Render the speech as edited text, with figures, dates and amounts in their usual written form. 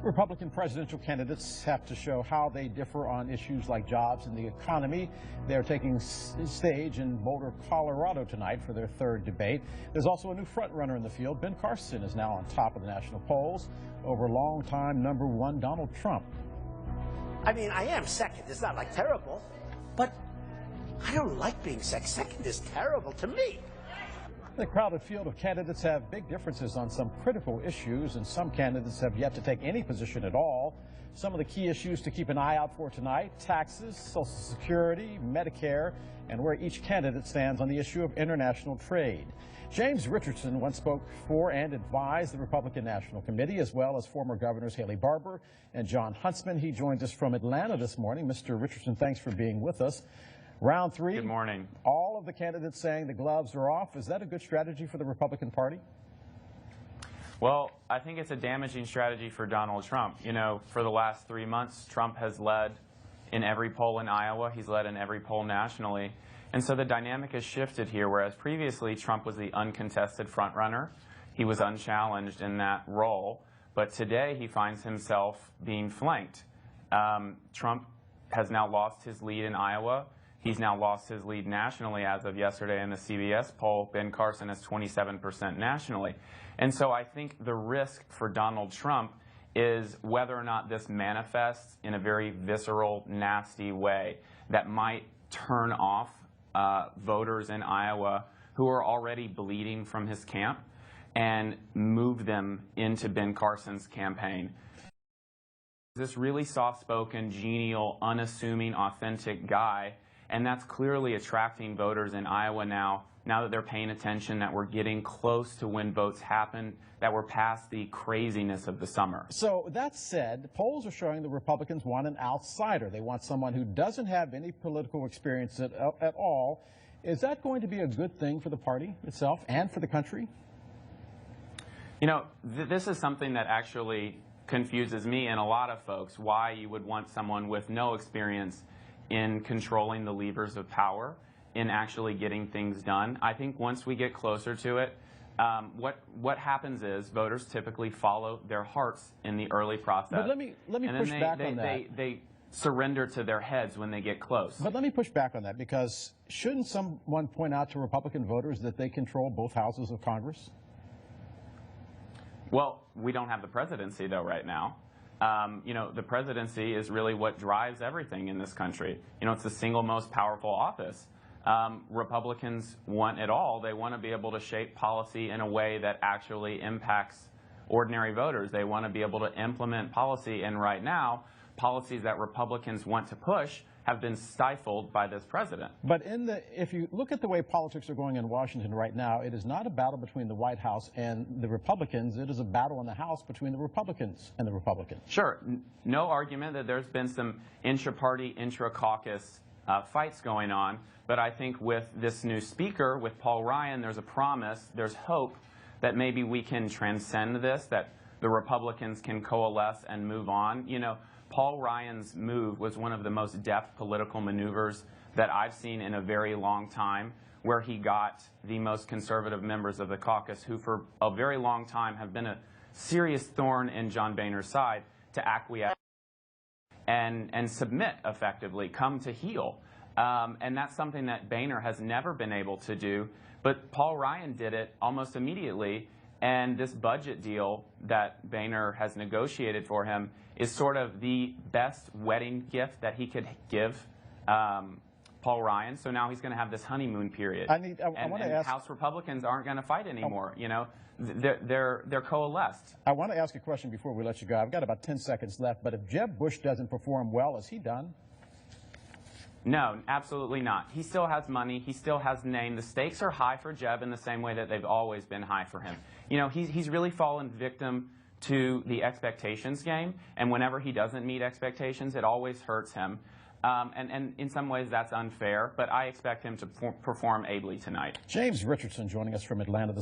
Republican presidential candidates have to show how they differ on issues like jobs and the economy. They're taking stage in Boulder, Colorado tonight for their third debate. There's also a new front-runner in the field. Ben Carson is now on top of the national polls over longtime #1 Donald Trump. I mean, I am second. It's not like terrible, but I don't like being second. Second is terrible to me. The crowded field of candidates have big differences on some critical issues, and some candidates have yet to take any position at all. Some of the key issues to keep an eye out for tonight: taxes, Social Security, Medicare, and where each candidate stands on the issue of international trade. James Richardson once spoke for and advised the Republican National Committee, as well as former Governors Haley Barbour and John Huntsman. He joins us from Atlanta this morning. Mr. Richardson, thanks for being with us. Round three. Good morning. All of the candidates saying the gloves are off. Is that a good strategy for the Republican Party? Well, I think it's a damaging strategy for Donald Trump. You know, for the last 3 months, Trump has led in every poll in Iowa. He's led in every poll nationally. And so the dynamic has shifted here, whereas previously Trump was the uncontested frontrunner. He was unchallenged in that role. But today he finds himself being flanked. Trump has now lost his lead in Iowa. He's now lost his lead nationally as of yesterday in the CBS poll. Ben Carson is 27% nationally. And so I think the risk for Donald Trump is whether or not this manifests in a very visceral, nasty way that might turn off voters in Iowa who are already bleeding from his camp and move them into Ben Carson's campaign. This really soft-spoken, genial, unassuming, authentic guy. And that's clearly attracting voters in Iowa now that they're paying attention, that we're getting close to when votes happen, that we're past the craziness of the summer. So that said, polls are showing the Republicans want an outsider. They want someone who doesn't have any political experience at all. Is that going to be a good thing for the party itself and for the country? You know, this is something that actually confuses me and a lot of folks, why you would want someone with no experience in controlling the levers of power, in actually getting things done. I think once we get closer to it, what happens is voters typically follow their hearts in the early process. But let me push back on that. They surrender to their heads when they get close. But let me push back on that, because shouldn't someone point out to Republican voters that they control both houses of Congress? Well, we don't have the presidency, though, right now. You know, the presidency is really what drives everything in this country. You know, it's the single most powerful office. Republicans want it all. They want to be able to shape policy in a way that actually impacts ordinary voters. They want to be able to implement policy. And right now, policies that Republicans want to push have been stifled by this president. But if you look at the way politics are going in Washington right now, it is not a battle between the White House and the Republicans. It is a battle in the House between the Republicans and the Republicans. Sure. No argument that there's been some intra-party, intra-caucus fights going on. But I think with this new speaker, with Paul Ryan, there's a promise, there's hope that maybe we can transcend this, that the Republicans can coalesce and move on. You know, Paul Ryan's move was one of the most deft political maneuvers that I've seen in a very long time, where he got the most conservative members of the caucus, who for a very long time have been a serious thorn in John Boehner's side, to acquiesce and submit effectively, come to heel. And that's something that Boehner has never been able to do. But Paul Ryan did it almost immediately. And this budget deal that Boehner has negotiated for him is sort of the best wedding gift that he could give Paul Ryan. So now he's going to have this honeymoon period. I want to ask, House Republicans aren't going to fight anymore. You know, they're coalesced. I want to ask a question before we let you go. I've got about 10 seconds left. But if Jeb Bush doesn't perform well, is he done? No, absolutely not. He still has money. He still has name. The stakes are high for Jeb in the same way that they've always been high for him. You know, he's really fallen victim to the expectations game, and whenever he doesn't meet expectations, it always hurts him. And in some ways, that's unfair, but I expect him to perform ably tonight. James Richardson joining us from Atlanta this